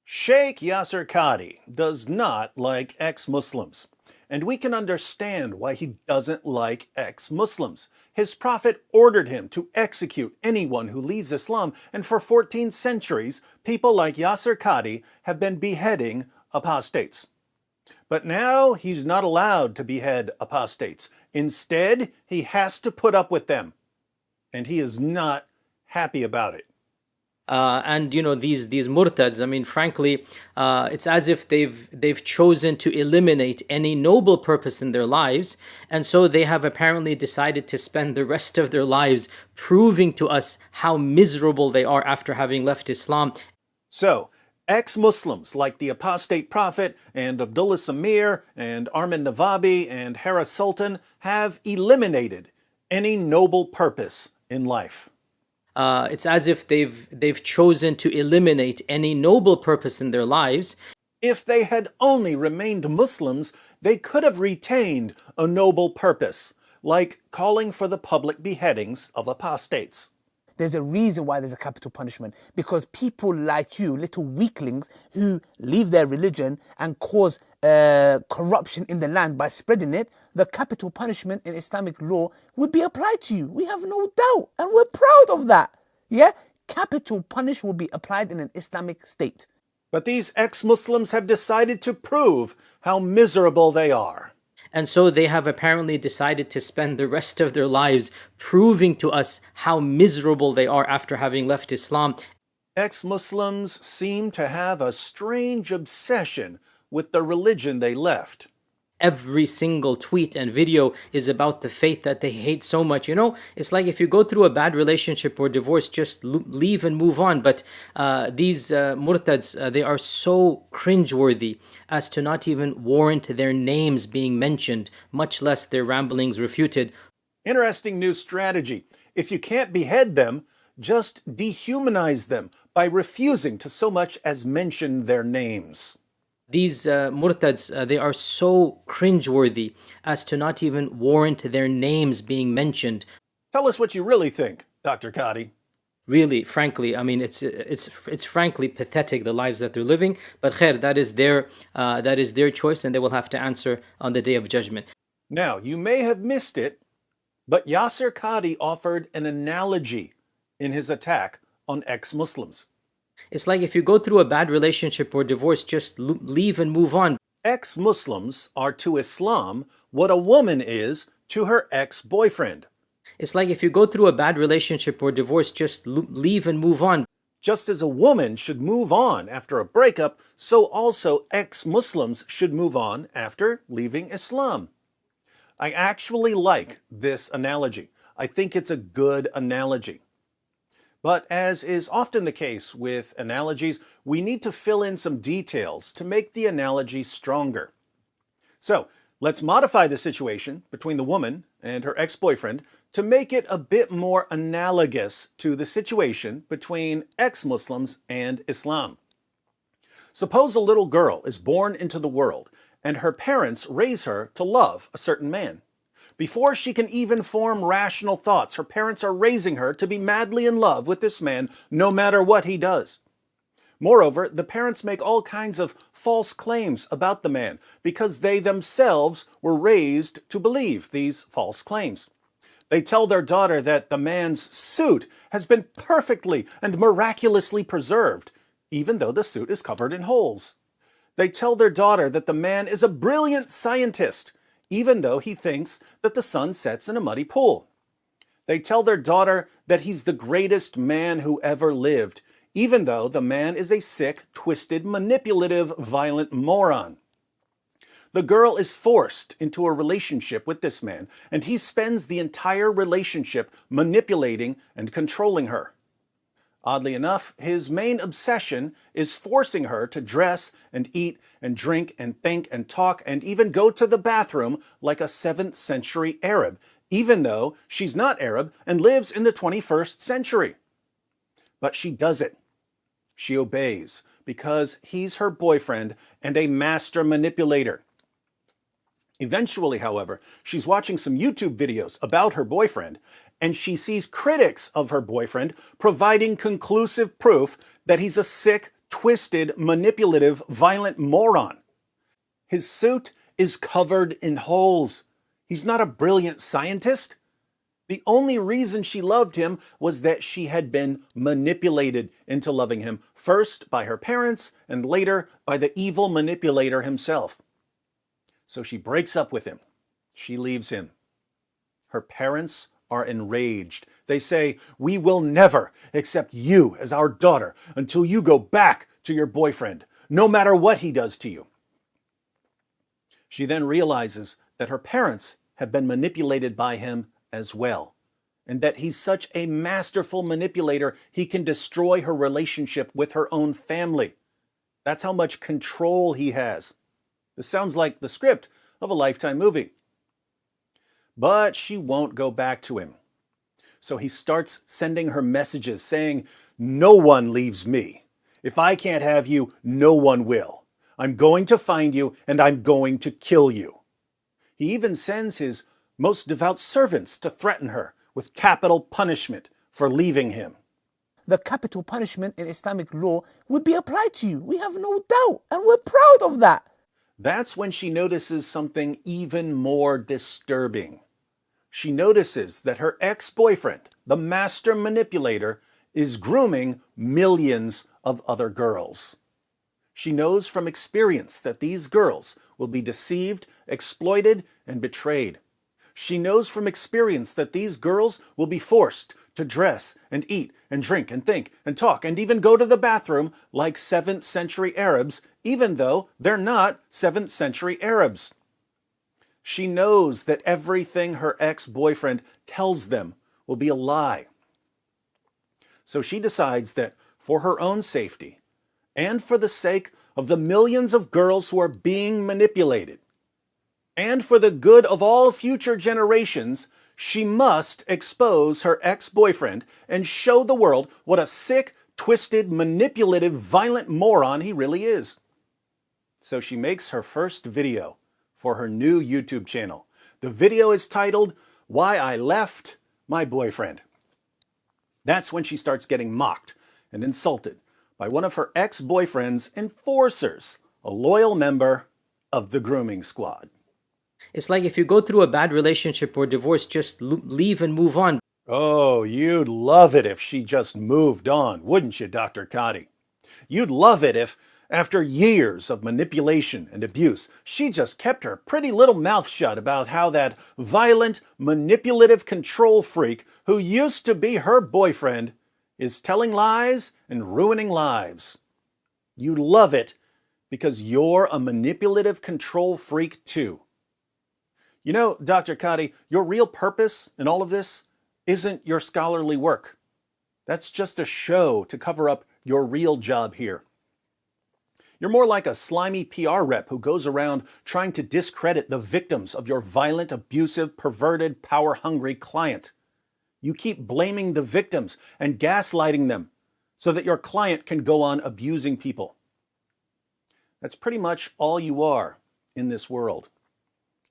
Sheikh Yasir Qadhi does not like ex-Muslims. And we can understand why he doesn't like ex-Muslims. His prophet ordered him to execute anyone who leaves Islam, and for 14 centuries, people like Yasir Qadhi have been beheading apostates. But now he's not allowed to behead apostates. Instead, he has to put up with them. And he is not happy about it. And these murtads, I mean, frankly, it's as if they've chosen to eliminate any noble purpose in their lives, and so they have apparently decided to spend the rest of their lives proving to us how miserable they are after having left Islam. So, ex-Muslims like the apostate prophet and Abdullah Samir and Armin Navabi and Hera Sultan have eliminated any noble purpose in life. It's as if they've chosen to eliminate any noble purpose in their lives. If they had only remained Muslims, they could have retained a noble purpose, like calling for the public beheadings of apostates. There's a reason why there's a capital punishment, because people like you, little weaklings who leave their religion and cause corruption in the land by spreading it, the capital punishment in Islamic law would be applied to you. We have no doubt, and we're proud of that. Yeah? Capital punish will be applied in an Islamic state. But these ex-Muslims have decided to prove how miserable they are. And so they have apparently decided to spend the rest of their lives proving to us how miserable they are after having left Islam. Ex-Muslims seem to have a strange obsession with the religion they left. Every single tweet and video is about the faith that they hate so much. It's like if you go through a bad relationship or divorce, just leave and move on. But these murtads, they are so cringeworthy as to not even warrant their names being mentioned, much less their ramblings refuted. Interesting new strategy. If you can't behead them, just dehumanize them by refusing to so much as mention their names. These murtads, they are so cringeworthy as to not even warrant their names being mentioned. Tell us what you really think, Dr. Qadhi. Really, frankly, I mean, it's frankly pathetic, the lives that they're living. But khair, that is their choice, and they will have to answer on the Day of Judgment. Now, you may have missed it, but Yasir Qadhi offered an analogy in his attack on ex-Muslims. It's like if you go through a bad relationship or divorce, just leave and move on. Ex-Muslims are to Islam what a woman is to her ex-boyfriend. It's like if you go through a bad relationship or divorce, just leave and move on. Just as a woman should move on after a breakup, so also ex-Muslims should move on after leaving Islam. I actually like this analogy. I think it's a good analogy. But as is often the case with analogies, we need to fill in some details to make the analogy stronger. So, let's modify the situation between the woman and her ex-boyfriend to make it a bit more analogous to the situation between ex-Muslims and Islam. Suppose a little girl is born into the world and her parents raise her to love a certain man. Before she can even form rational thoughts, her parents are raising her to be madly in love with this man, no matter what he does. Moreover, the parents make all kinds of false claims about the man because they themselves were raised to believe these false claims. They tell their daughter that the man's suit has been perfectly and miraculously preserved, even though the suit is covered in holes. They tell their daughter that the man is a brilliant scientist, even though he thinks that the sun sets in a muddy pool. They tell their daughter that he's the greatest man who ever lived, even though the man is a sick, twisted, manipulative, violent moron. The girl is forced into a relationship with this man, and he spends the entire relationship manipulating and controlling her. Oddly enough, his main obsession is forcing her to dress and eat and drink and think and talk and even go to the bathroom like a 7th century Arab, even though she's not Arab and lives in the 21st century. But she does it. She obeys because he's her boyfriend and a master manipulator. Eventually, however, she's watching some YouTube videos about her boyfriend, and she sees critics of her boyfriend providing conclusive proof that he's a sick, twisted, manipulative, violent moron. His suit is covered in holes. He's not a brilliant scientist. The only reason she loved him was that she had been manipulated into loving him, first by her parents and later by the evil manipulator himself. So she breaks up with him. She leaves him. Her parents are enraged. They say, "We will never accept you as our daughter until you go back to your boyfriend, no matter what he does to you." She then realizes that her parents have been manipulated by him as well, and that he's such a masterful manipulator, he can destroy her relationship with her own family. That's how much control he has. This sounds like the script of a Lifetime movie. But she won't go back to him. So he starts sending her messages saying, "No one leaves me. If I can't have you, no one will. I'm going to find you and I'm going to kill you." He even sends his most devout servants to threaten her with capital punishment for leaving him. The capital punishment in Islamic law would be applied to you. We have no doubt, and we're proud of that. That's when she notices something even more disturbing. She notices that her ex-boyfriend, the master manipulator, is grooming millions of other girls. She knows from experience that these girls will be deceived, exploited, and betrayed. She knows from experience that these girls will be forced to dress and eat and drink and think and talk and even go to the bathroom like 7th century Arabs, even though they're not 7th century Arabs. She knows that everything her ex-boyfriend tells them will be a lie. So she decides that for her own safety and for the sake of the millions of girls who are being manipulated, and for the good of all future generations, she must expose her ex-boyfriend and show the world what a sick, twisted, manipulative, violent moron he really is. So she makes her first video for her new YouTube channel. The video is titled, "Why I Left My Boyfriend." That's when she starts getting mocked and insulted by one of her ex-boyfriend's enforcers, a loyal member of the grooming squad. It's like if you go through a bad relationship or divorce, just leave and move on. Oh, you'd love it if she just moved on, wouldn't you, Dr. Qadhi? You'd love it if, after years of manipulation and abuse, she just kept her pretty little mouth shut about how that violent, manipulative control freak who used to be her boyfriend is telling lies and ruining lives. You love it because you're a manipulative control freak too. You know, Dr. Qadhi, your real purpose in all of this isn't your scholarly work. That's just a show to cover up your real job here. You're more like a slimy PR rep who goes around trying to discredit the victims of your violent, abusive, perverted, power-hungry client. You keep blaming the victims and gaslighting them so that your client can go on abusing people. That's pretty much all you are in this world.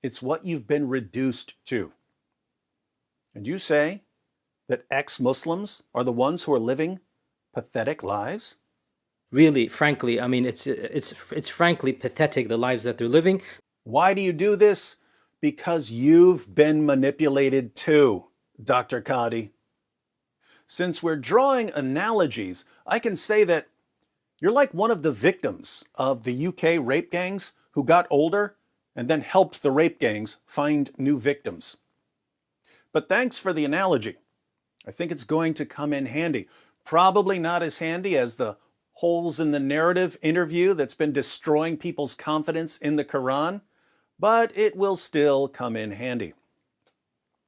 It's what you've been reduced to. And you say that ex-Muslims are the ones who are living pathetic lives? Really, frankly, I mean, it's frankly pathetic, the lives that they're living. Why do you do this? Because you've been manipulated too, Dr. Qadhi. Since we're drawing analogies, I can say that you're like one of the victims of the UK rape gangs who got older and then helped the rape gangs find new victims. But thanks for the analogy. I think it's going to come in handy. Probably not as handy as the holes in the narrative interview that's been destroying people's confidence in the Quran, but it will still come in handy.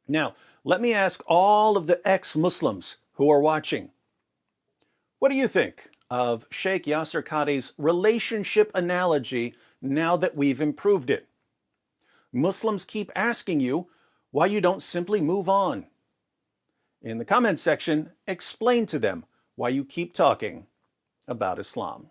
Now, let me ask all of the ex-Muslims who are watching, what do you think of Sheikh Yasir Qadhi's relationship analogy now that we've improved it? Muslims keep asking you why you don't simply move on. In the comments section, explain to them why you keep talking about Islam.